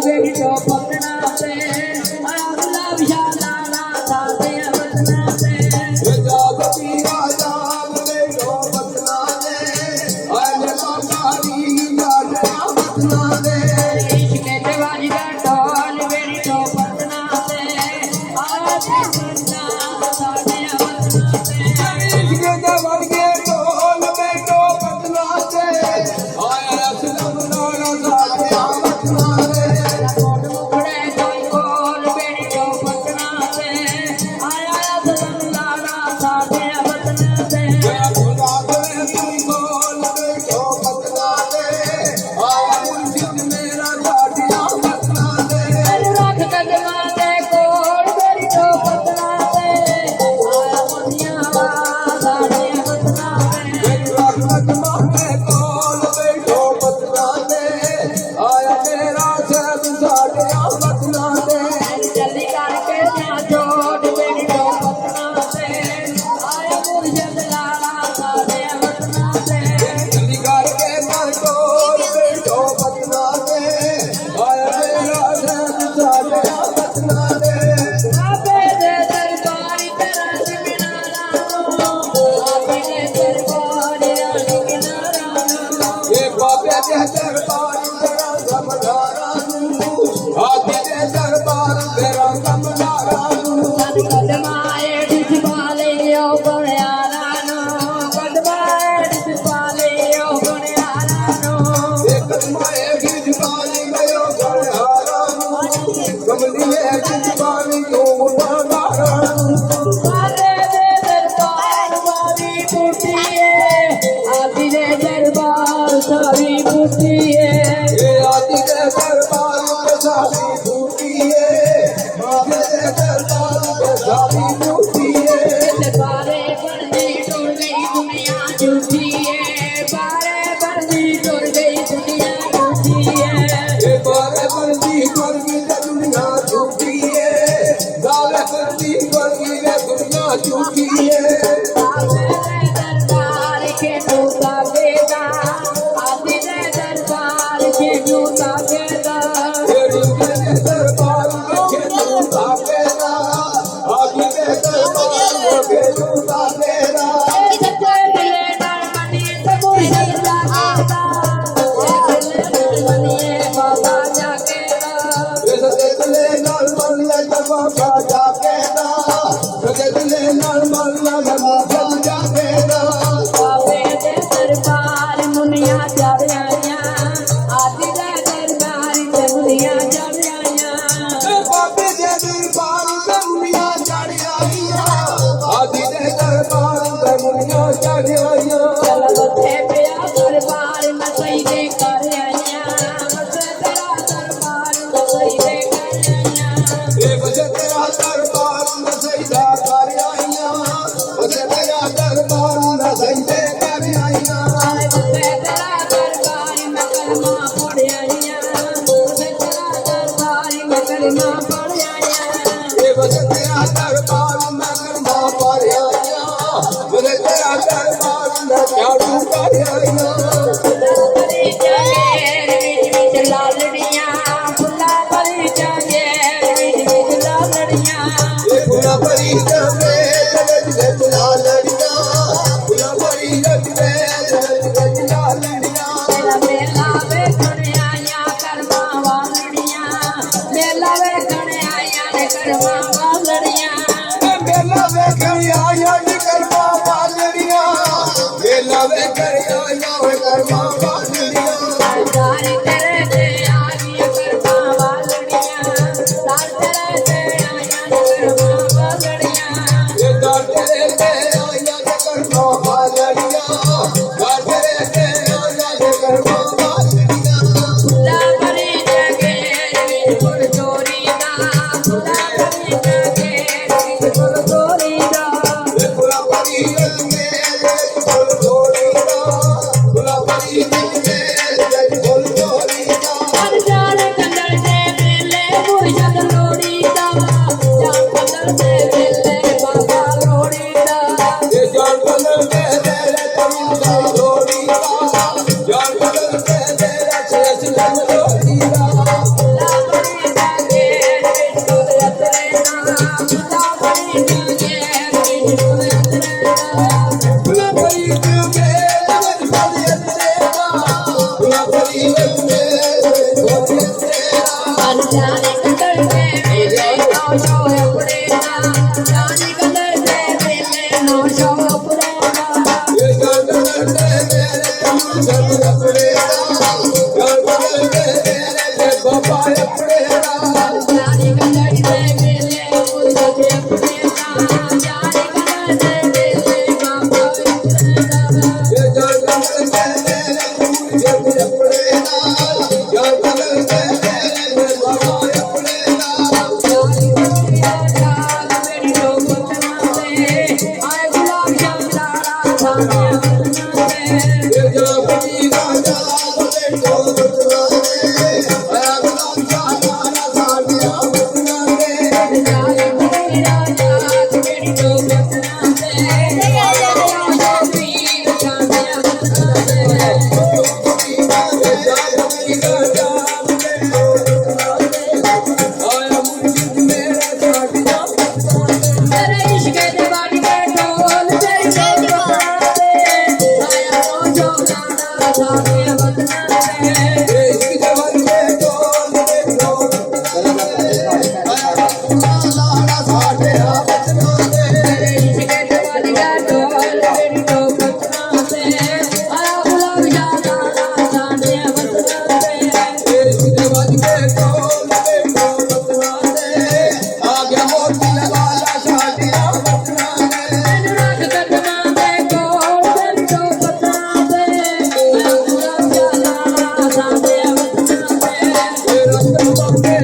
बेटी तो पकना से अगला विशाला राधा दे बदना से प्रजापति राजा बेटो बदना दे अरे बाबारी राजा बदना दे इश्क के बाजी का ढोल बेटी तो पकना से आते बदना साधे बदना से इश्क के बाजी ढोल बेटो बदना दे आया रसलम लाला साथिया बदना दे कोट मुखड़े कोई कोल बेटी तो पकना से आया रसलम लाला साधे बदना से खुदा दे तुम बोल बेटो बदना दे आया मुर्शिद मेरा साथिया बदना दे रख कदमा दे कोल बेटी तो पकना से आया मुनिया साधे बदना से रहमत माने कौन बेटो बदला दे आया मेरा सब साथिया बदला दे जल्दी करके ना छोड़ बेटी तो पकना से आया मुर्शिद लाला साधे बदना से जल्दी करके मर कौन बेटो बदला दे आया मेरा सब साथिया बदला दे आपे दे दरबार तेरा किनारा आपे दे दरबार किनारा ये बाबे दे दरबार तेरा समझारा हाथी दे दरबार तेरा समझारा सद कदमाए डिस पाले ओ गुणयारा नो कदमाए डिस पाले ओ गुणयारा नो एक माए की जुबानी गयो गढ़हारा कमली है जुबानी तो उठारा सारे दे दरबार वाली टूटी है आदि दे दरबार सारी टूटी है ये आदि के दरबार में सारी टूटी है बाबे के दरबार में सारी टूटी है बारे बंदी टूट गई दुनिया झूठी है बारे बंदी टूट गई दुनिया झूठी है ये बारे बंदी वर्गी दुनिया झूठी है बारे बंदी वर्गी दुनिया झूठी है आदि दे दरबार के टूटा बेदा आदि दे दरबार के टूटा बेदा तेरी के दरबार में खेलूंगा बेरा आदि के दरबार में खेलूंगा बेरा सच्चे दिले नाल मनिए ते मुर्शिद जागेदा दिले नाल मनिए बाबा जागेदा सजदले नाल मल्ला जवाबा जागेदा सजदले नाल मल्ला जवाबा जागेदा बाबे दे दरबार मुनिया चढ़ आइयां आदि दे दरबार ते मुनिया चढ़ आइयां बाबे दे दरबार में मुनिया चढ़ आईया आदि दे दरबार में मुनिया चढ़ आईया चल बथे पिया दरबार में सईदे कर आइयां बस तेरा दरबार में सईदे कर आइयां ये बजे तेरा दरबार में सजदा कर आईया बजे तेरा दरबार में सजदे कर आईया आए बसे तेरा दरबार में कलमा पढ़ आइयां बसे तेरा दरबार में कलमा पढ़ आइयां ये बजे तेरा दरबार में कर्मा पर आईया बजे तेरा दरबार में झाड़ू कर आईया फुल्ला भरी जागेर विच लालड़ियां फुल्ला भरी जागेर विच लालड़ियां ये फुला भरी जमे जगत गजला लड़िया फुला भरी जमे जगत गजला लड़िया मेरा मेला वेखण आइयां करमा वालड़ियां मेला वेखण आइयां ने करमा वालड़ियां मेला वेखण आया नी कर्मा वालड़िया मेला वेखण आया कर्मा वालड़िया सार तेरे ते आइयां करमा वालड़ियां सार तेरे ते आइयां ने करमा वालड़ियां ये दादरे ते आया कर्मा वालड़िया दादरे ते आया कर्मा वालड़िया फुल्ला भरी जागेर विच फुल चोरी दा फुल्ला भरी ਬਾਬਾ ਆਪਣੇ ਨਾਲ ਜਾਣੀ ਗੰਢੜੀ ਦੇ ਵੇਲੇ ਮੁਰਗਾ ਤੇ ਆਪਣੇ ਨਾਲ ਜਾਣੀ ਗੰਢੜੀ ਦੇ ਵੇਲੇ ਬਾਬਾ ਆਪਣੇ ਨਾਲ ਇਹ ਜਲ ਕਮਲ ਦੇ ਮੁਰਗੇ ਆਪਣੇ ਨਾਲ ਜਲ ਕਮਲ ਦੇ ਬਾਬਾ ਆਪਣੇ ਨਾਲ ਜਾਣੀ ਗੰਢੜੀ ਦਾ ਮੇਰੀ ਰੋਕਣਾ ਤੇ ਆਏ ਗੁਲਾਬ ਸ਼ਾਮਲਾਰਾ ਸਾਹਮਣੇ ਵਰਨਾ ਤੇ ਇਹ ਜਲ ਪਤੀ ਰਾਜਾ ਦੇ ਕੋਲ ਬਤਨਾ ਦੇ ਆਇਆ ਗੁਲਾਮ ਸ਼ਾਹ ਸਾਡਿਆ ਬਤਨਾ ਦੇ ਜਾਣੀ ਗੰਢੜੀ ਰਾਜਾ ਮੇਰੀ ਰੋਕਣਾ ਤੇ ਆਇਆ ਵੀਰ ਸਾਹਮਣੇ ਵਰਨਾ ਤੇ ਤੇਰੇ ਇਸ਼ਕ ਦੇ ਵਾਟੇ ਢੋਲ ਤੇਰੀ ਜਵਾਨਾ ਤੇ ਆਇਆ ਰੋਜੋ ਗਾਣਾ ਸਾਡੇ ਵਤਨਾਂ ਤੇ ਤੇਰੇ ਇਸ਼ਕ ਦੇ ਵਾਟੇ ਢੋਲ ਤੇਰੀ ਵਤਨਾਂ ਤੇ ਆਇਆ ਗੁਲਾਬ ਜਾਨਾ ਸਾਡੇ ਵਤਨਾਂ ਤੇ ਮੈਨੂੰ ਰੱਖ ਕਦਮਾਂ ਦੇ ਕੋਲ ਤੇਰੀ ਵਤਨਾਂ ਤੇ ਆਇਆ ਗੁਲਾਬ ਜਾਨਾ ਸਾਡੇ ਵਤਨਾਂ ਤੇ